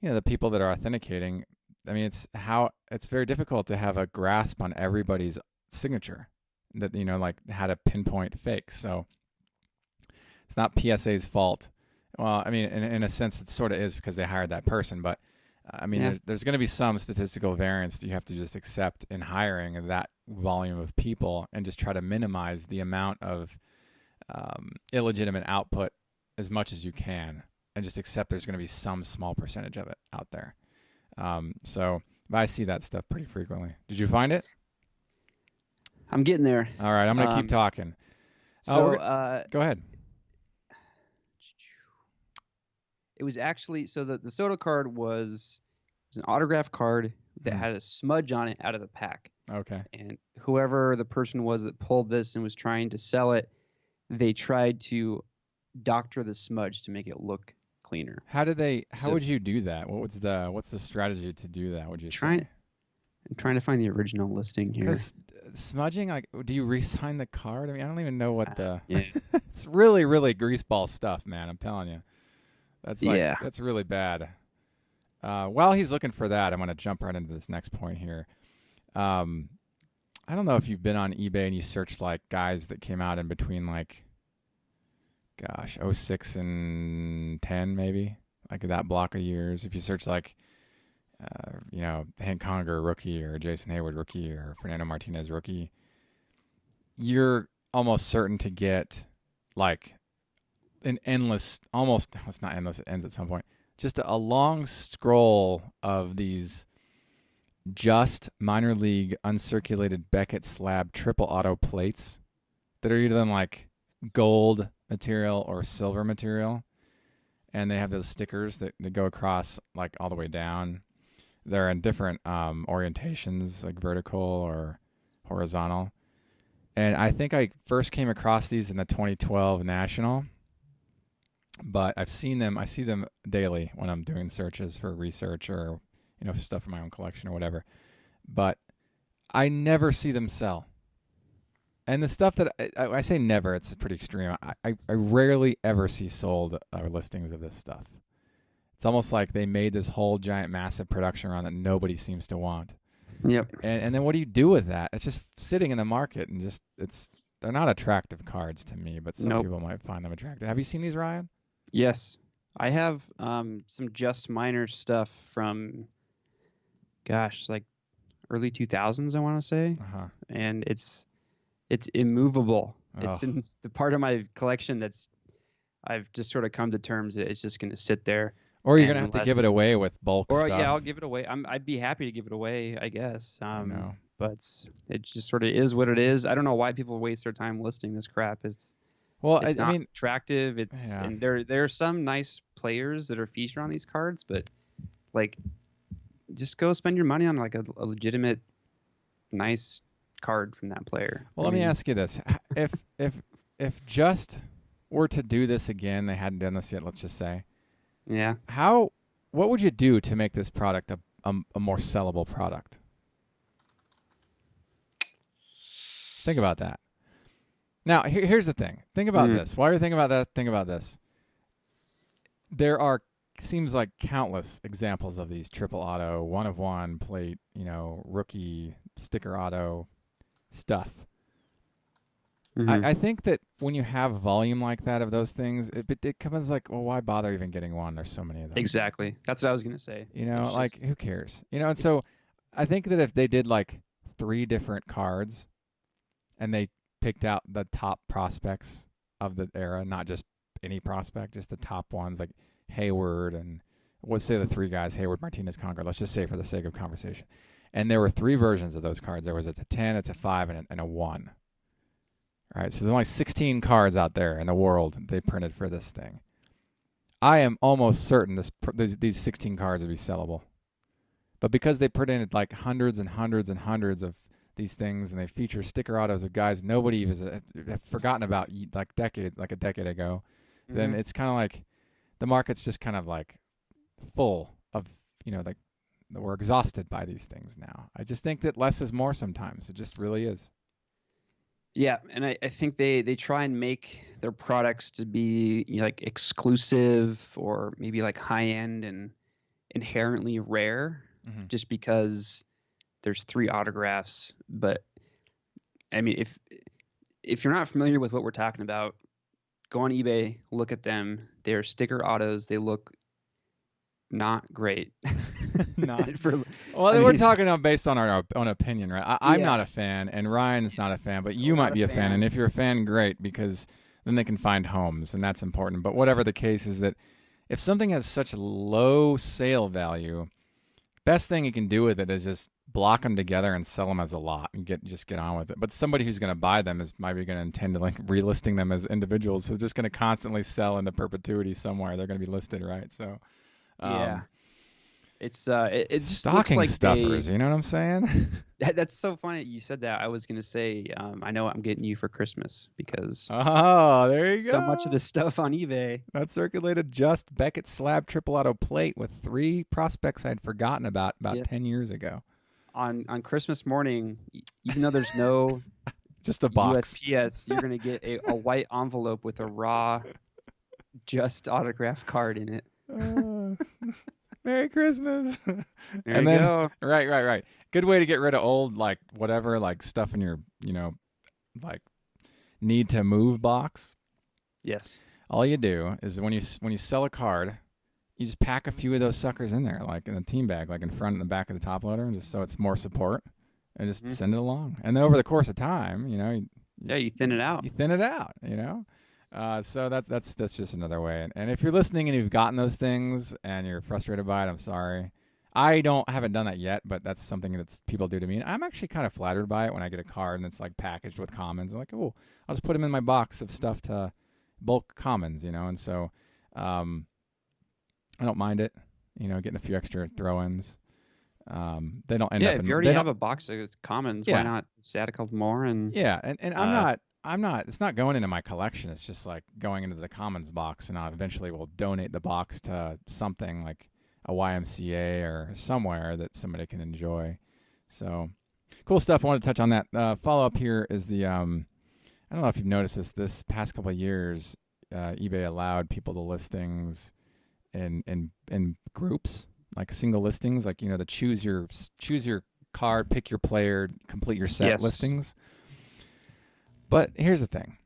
the people that are authenticating, I mean, it's very difficult to have a grasp on everybody's signature that like how to pinpoint fakes. So it's not PSA's fault. Well, I mean, in a sense, it sort of is because they hired that person. But, I mean, there's going to be some statistical variance that you have to just accept in hiring that volume of people and just try to minimize the amount of illegitimate output as much as you can, and just accept there's going to be some small percentage of it out there. So I see that stuff pretty frequently. Did you find it? I'm getting there. All right, I'm going to keep talking. So go ahead. It was actually, so the Soto card was an autograph card that had a smudge on it out of the pack. Okay. And whoever the person was that pulled this and was trying to sell it, they tried to doctor the smudge to make it look cleaner. How would you do that? What's the strategy to do that? Would you say? I'm trying to find the original listing here. Because smudging, like, do you re-sign the card? I mean, I don't even know what yeah. It's really, really greaseball stuff, man. I'm telling you. That's really bad. While he's looking for that, I'm going to jump right into this next point here. I don't know if you've been on eBay and you searched like guys that came out in between like, 06 and 10 maybe, like that block of years. If you search like, Hank Conger rookie or Jason Hayward rookie or Fernando Martinez rookie, you're almost certain to get like an endless, almost, it's not endless, it ends at some point, just a long scroll of these just minor league uncirculated Beckett slab triple auto plates that are either like gold material or silver material, and they have those stickers that go across like all the way down. They're in different orientations, like vertical or horizontal. And I think I first came across these in the 2012 National, but I see them daily when I'm doing searches for research or stuff for my own collection or whatever. But I never see them sell. And the stuff that I say never, it's pretty extreme. I rarely ever see sold or listings of this stuff. It's almost like they made this whole giant massive production run that nobody seems to want. Yep. And then what do you do with that? It's just sitting in the market, and they're not attractive cards to me, but some people might find them attractive. Have you seen these, Ryan? Yes. I have some Just Minor stuff from, like early 2000s, I want to say. Uh-huh. And it's immovable. Oh. It's in the part of my collection that's I've just sort of come to terms that it's just going to sit there. Or you're going to have to give it away with bulk stuff. Yeah, I'll give it away. I'd be happy to give it away, I guess. I know. But it just sort of is what it is. I don't know why people waste their time listing this crap. Well, It's I not mean, attractive. yeah. And there are some nice players that are featured on these cards, but like just go spend your money on like a legitimate nice card from that player. Well, I let me mean, ask you this: if just were to do this again, they hadn't done this yet. Let's just say, yeah. how, what would you do to make this product a more sellable product? Think about that. Now, here's the thing. Think about Mm, this. While you're thinking about that, think about this. There are seems like countless examples of these triple auto, one of one plate, rookie sticker auto stuff. hmm I think that when you have volume like that of those things, it comes like, well, why bother even getting one? There's so many of them. Exactly. That's what I was gonna say. It's Like just who cares? And it's so I think that if they did like 3 different cards and they picked out the top prospects of the era, not just any prospect, just the top ones like Hayward and let's say the 3 guys, Hayward, Martinez, Concord. Let's just say for the sake of conversation. And there were 3 versions of those cards. There was a 10, it's a 5, and a 1. All right, so there's only 16 cards out there in the world they printed for this thing. I am almost certain these 16 cards would be sellable. But because they printed like hundreds and hundreds and hundreds of these things, and they feature sticker autos of guys nobody have forgotten about like a decade ago, then hmm it's kind of like the market's just kind of like full of like we're exhausted by these things now. I just think that less is more sometimes. It just really is. Yeah, and I think they try and make their products to be like exclusive or maybe like high end and inherently rare Mm-hmm. just because there's 3 autographs. But I mean, if you're not familiar with what we're talking about, go on eBay, look at them. They're sticker autos. They look not great. Not For, well. I We're mean, talking based on our own opinion, right? I'm not yeah, a fan, and Ryan's not a fan, but you we're might not a be a fan. And fan. if you're a fan, great, because then they can find homes, and that's important. But whatever the case is, that if something has such low sale value, best thing you can do with it is just block them together and sell them as a lot and get on with it. But somebody who's going to buy them is maybe going to intend to like relisting them as individuals, so they're just going to constantly sell into perpetuity somewhere. They're going to be listed, right? So. Yeah, Um, it just looks Stocking like stuffers, you know what I'm saying? that's so funny you said that. I was gonna say, I know what I'm getting you for Christmas because Oh, there you so much of go. the stuff on eBay. That circulated just Beckett slab triple auto plate with 3 prospects I'd forgotten about Yep. 10 years ago. On Christmas morning, even though there's no Just a box. USPS, you're gonna get a white envelope with a raw, just autographed card in it. Uh, Merry Christmas. There And you then, go. right. Good way to get rid of old, like, whatever, like, stuff in your, like, need to move box. Yes. All you do is when you sell a card, you just pack a few of those suckers in there, like in a team bag, like in front and the back of the top loader, just so it's more support, and just Mhm. send it along. And then over the course of time, Yeah, you thin it out. you thin it out. So that's just another way. And if you're listening and you've gotten those things and you're frustrated by it, I'm sorry. I haven't done that yet, but that's something that people do to me. And I'm actually kind of flattered by it when I get a card and it's like packaged with commons. I'm like, oh, I'll just put them in my box of stuff to bulk commons, And so, I don't mind it, getting a few extra throw-ins. They don't end Yeah, up if in you already they have don't a box of commons, why yeah not just add a couple more and yeah and uh I'm not it's not going into my collection. It's just like going into the commons box, and I eventually will donate the box to something like a YMCA or somewhere that somebody can enjoy. So cool stuff. I want to touch on that. Follow up here is the I don't know if you've noticed this past couple of years, eBay allowed people to list things in groups, like single listings, like the choose your card, pick your player, complete your set yes. listings. But here's the thing: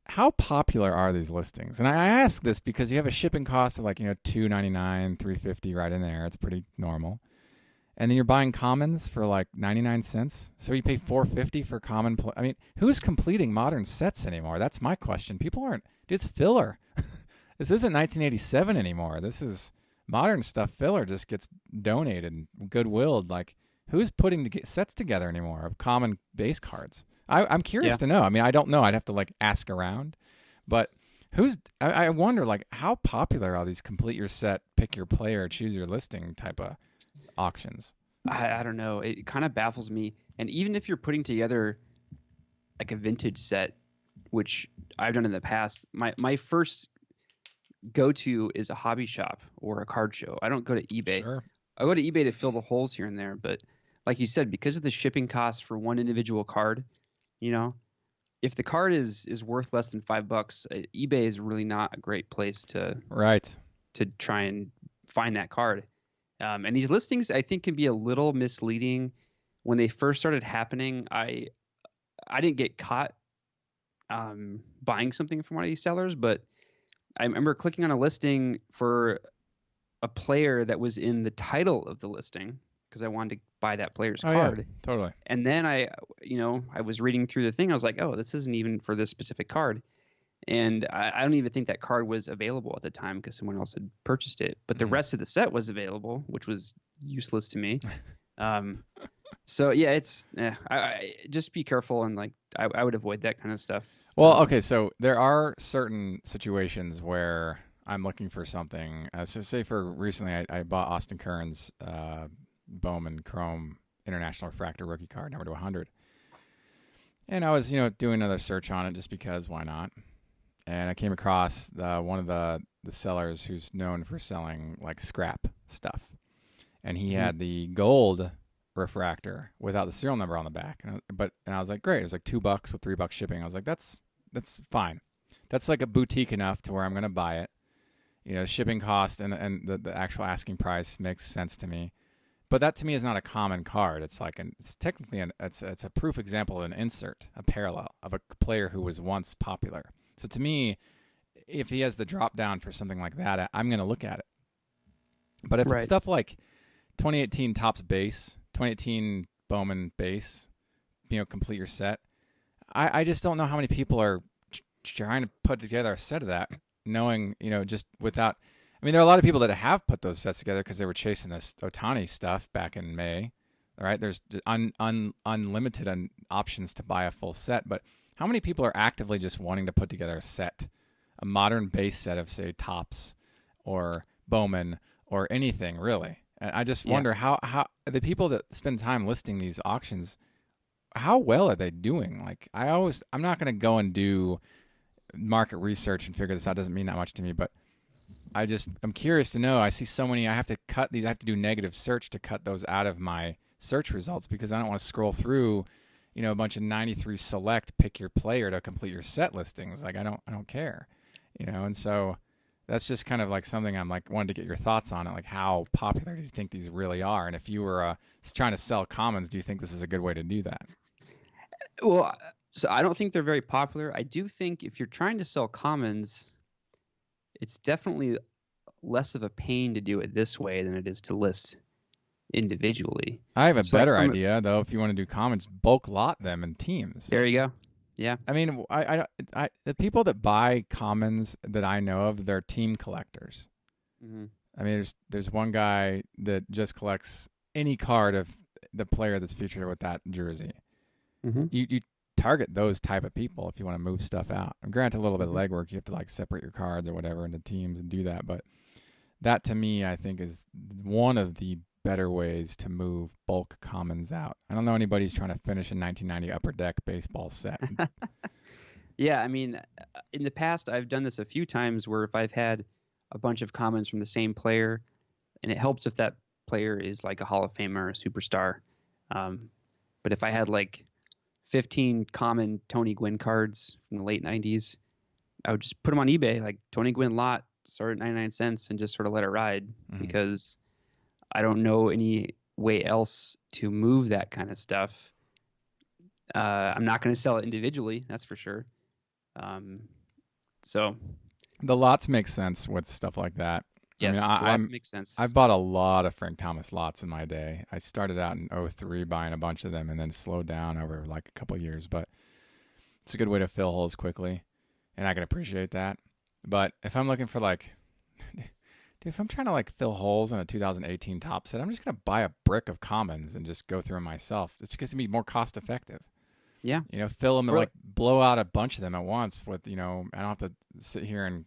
how popular are these listings? And I ask this because you have a shipping cost of like $2.99, $3.50 right in there. It's pretty normal. And then you're buying commons for like 99 cents. So you pay $4.50 for common. I mean, who's completing modern sets anymore? That's my question. People aren't. Dude, it's filler. This isn't 1987 anymore. This is modern stuff. Filler just gets donated and goodwilled. Like, who's putting sets together anymore of common base cards? I'm curious Yeah. to know. I mean, I don't know. I'd have to like ask around, but I wonder like how popular are these complete your set, pick your player, choose your listing type of auctions? I don't know. It kind of baffles me. And even if you're putting together like a vintage set, which I've done in the past, my first go to is a hobby shop or a card show. I don't go to eBay. Sure. I go to eBay to fill the holes here and there, but like you said, because of the shipping costs for one individual card, you know, if the card is worth less than $5, eBay is really not a great place Right. to try and find that card. And these listings, I think, can be a little misleading. When they first started happening, I didn't get caught buying something from one of these sellers, but I remember clicking on a listing for a player that was in the title of the listing because I wanted to buy that player's Oh yeah, card. totally. And then I was reading through the thing. I was like, oh, this isn't even for this specific card. And I don't even think that card was available at the time because someone else had purchased it. But the rest of the set was available, which was useless to me. So yeah, I just be careful and like I would avoid that kind of stuff. Well, okay, so there are certain situations where I'm looking for something. So say for recently, I bought Austin Kern's Bowman Chrome International Refractor rookie card, number to 100. And I was, doing another search on it just because, why not? And I came across one of the sellers who's known for selling like scrap stuff. And he had the gold refractor without the serial number on the back. And I was like, great. It was like $2 with $3 shipping. I was like, that's fine. That's like a boutique enough to where I'm going to buy it. Shipping cost and the actual asking price makes sense to me. But that to me is not a common card. It's like it's technically it's a proof example of an insert, a parallel of a player who was once popular. So to me, if he has the drop down for something like that, I'm going to look at it. But if it's stuff like 2018 Topps base, 2018 Bowman base, complete your set, I just don't know how many people are trying to put together a set of that, knowing, just without. I mean, there are a lot of people that have put those sets together because they were chasing this Ohtani stuff back in May. All right, there's unlimited options to buy a full set, but how many people are actively just wanting to put together a set, a modern base set of, say, Topps or Bowman or anything, really? And I just wonder how the people that spend time listing these auctions, how well are they doing? Like, I'm not going to go and do market research and figure this out. It doesn't mean that much to me, but I'm curious to know. I see so many. I have to cut these. I have to do negative search to cut those out of my search results because I don't want to scroll through, a bunch of 93 select pick your player to complete your set listings. Like I don't care, And so that's just kind of like something I'm like wanted to get your thoughts on it. Like how popular do you think these really are? And if you were trying to sell commons, do you think this is a good way to do that? Well, so I don't think they're very popular. I do think if you're trying to sell commons, it's definitely less of a pain to do it this way than it is to list individually. I have a better idea, though. If you want to do commons, bulk lot them in teams. There you go. Yeah. I mean, the people that buy commons that I know of, they're team collectors. Mm-hmm. I mean, there's one guy that just collects any card of the player that's featured with that jersey. Mm-hmm. You target those type of people if you want to move stuff out. And granted, a little bit of legwork. You have to like separate your cards or whatever into teams and do that. But that to me, I think, is one of the better ways to move bulk commons out. I don't know anybody who's trying to finish a 1990 Upper Deck baseball set. Yeah, I mean, in the past, I've done this a few times where if I've had a bunch of commons from the same player, and it helps if that player is like a Hall of Famer or a superstar. But if I had like 15 common Tony Gwynn cards from the late 90s, I would just put them on eBay, like Tony Gwynn lot, start at 99 cents, and just sort of let it ride because I don't know any way else to move that kind of stuff. I'm not going to sell it individually, that's for sure. So the lots make sense with stuff like that. Yes, I mean, lots make sense. I've bought a lot of Frank Thomas lots in my day. I started out in 03 buying a bunch of them and then slowed down over like a couple of years. But it's a good way to fill holes quickly, and I can appreciate that. But if I'm looking for like, dude, if I'm trying to like fill holes in a 2018 Topps set, I'm just gonna buy a brick of commons and just go through them myself. It's just gonna be more cost effective. Yeah. Fill them and Or, blow out a bunch of them at once with, I don't have to sit here and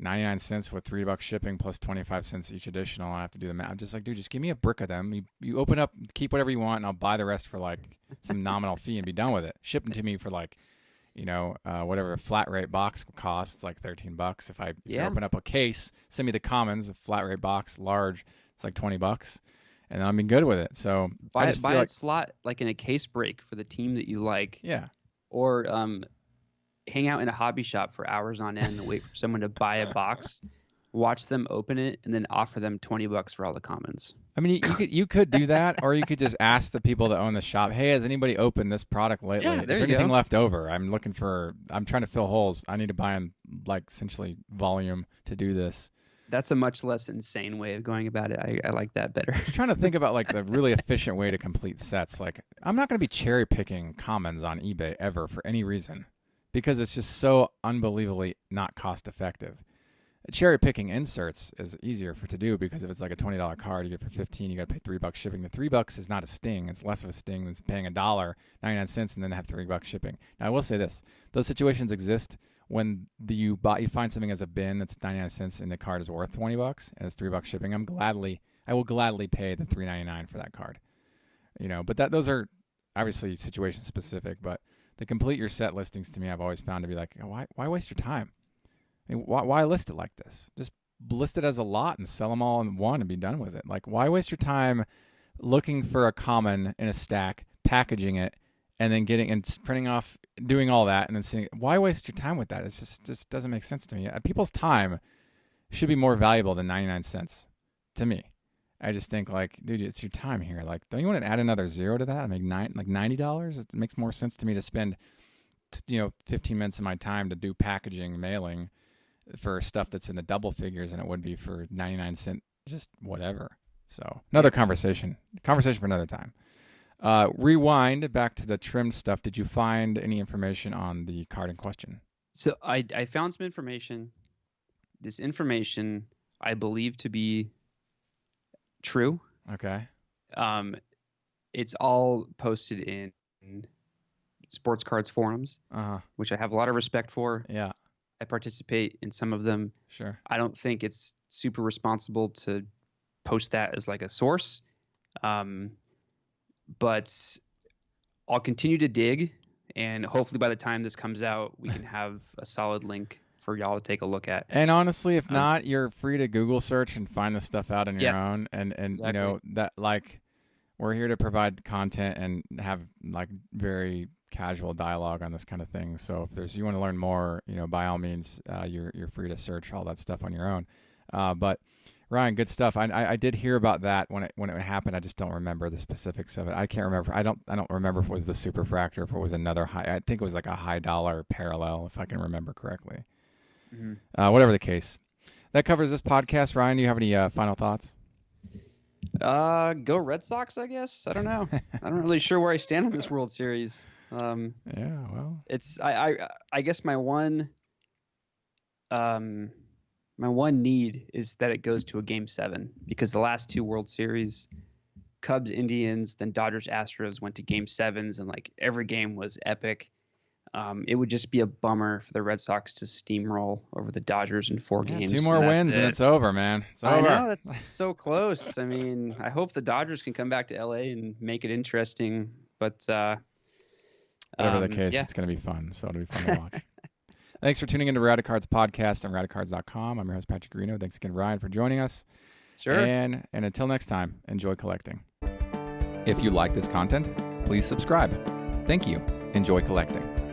99 cents with $3 shipping plus 25 cents each additional. I have to do the math. I'm just like, dude, just give me a brick of them. You open up, keep whatever you want, and I'll buy the rest for some nominal fee and be done with it. Ship them to me for whatever a flat rate box costs, like $13. If you open up a case, send me the commons, a flat rate box, large, it's like $20, and I'm good with it. So buy a slot like in a case break for the team that you like. Yeah. Or hang out in a hobby shop for hours on end and wait for someone to buy a box, watch them open it, and then offer them $20 for all the commons. I mean, you could do that, or you could just ask the people that own the shop, hey, has anybody opened this product lately? Yeah, Is there anything left over? I'm trying to fill holes. I need to buy in essentially volume to do this. That's a much less insane way of going about it. I like that better. I'm trying to think about the really efficient way to complete sets. I'm not going to be cherry picking commons on eBay ever for any reason, because it's just so unbelievably not cost effective. Cherry picking inserts is easier to do, because if it's like a $20 card, you get it for $15, you got to pay $3 shipping. The $3 is not a sting. It's less of a sting than paying $1.99, and then have $3 shipping. Now, I will say this: those situations exist when you find something as a bin that's 99 cents and the card is worth $20 and it's $3 shipping. I will gladly pay the $3.99 for that card. But those are obviously situation specific. But the complete your set listings, to me, I've always found to be why waste your time? I mean, why list it like this? Just list it as a lot and sell them all in one and be done with it. Why waste your time looking for a common in a stack, packaging it, and then getting and printing off, doing all that, and then saying, why waste your time with that? It's just doesn't make sense to me. People's time should be more valuable than 99 cents to me. I just think dude, it's your time here. Don't you want to add another zero to that? Make $90? It makes more sense to me to spend 15 minutes of my time to do packaging, mailing for stuff that's in the double figures than it would be for 99 cent, just whatever. So another conversation for another time. Rewind back to the trimmed stuff. Did you find any information on the card in question? So I found some information. This information I believe to be true. Okay. It's all posted in sports cards forums, which I have a lot of respect for. Yeah. I participate in some of them. Sure. I don't think it's super responsible to post that as a source. But I'll continue to dig, and hopefully by the time this comes out, we can have a solid link for y'all to take a look at. And honestly, if not, you're free to Google search and find this stuff out on your own. And exactly. That we're here to provide content and have very casual dialogue on this kind of thing. So if you want to learn more, by all means, you're free to search all that stuff on your own. But Ryan, good stuff. I did hear about that when it happened. I just don't remember the specifics of it. I can't remember. I don't remember if it was the superfractor, if it was another high. I think it was a high dollar parallel, if I can remember correctly. Mm-hmm. Whatever the case, that covers this podcast. Ryan, do you have any final thoughts? Go Red Sox, I guess. I don't know. I'm not really sure where I stand in this World Series. Yeah, well, it's I guess my one need is that it goes to a Game 7, because the last two World Series, Cubs, Indians, then Dodgers, Astros, went to Game 7s, and every game was epic. It would just be a bummer for the Red Sox to steamroll over the Dodgers in 4 games. 2 more wins and it's over, man. It's over. I know, that's so close. I mean, I hope the Dodgers can come back to LA and make it interesting, but whatever the case, it's going to be fun. So it'll be fun to watch. Thanks for tuning into Radicards podcast on Radicards.com. I'm your host, Patrick Greeno. Thanks again, Ryan, for joining us. Sure. And until next time, enjoy collecting. If you like this content, please subscribe. Thank you. Enjoy collecting.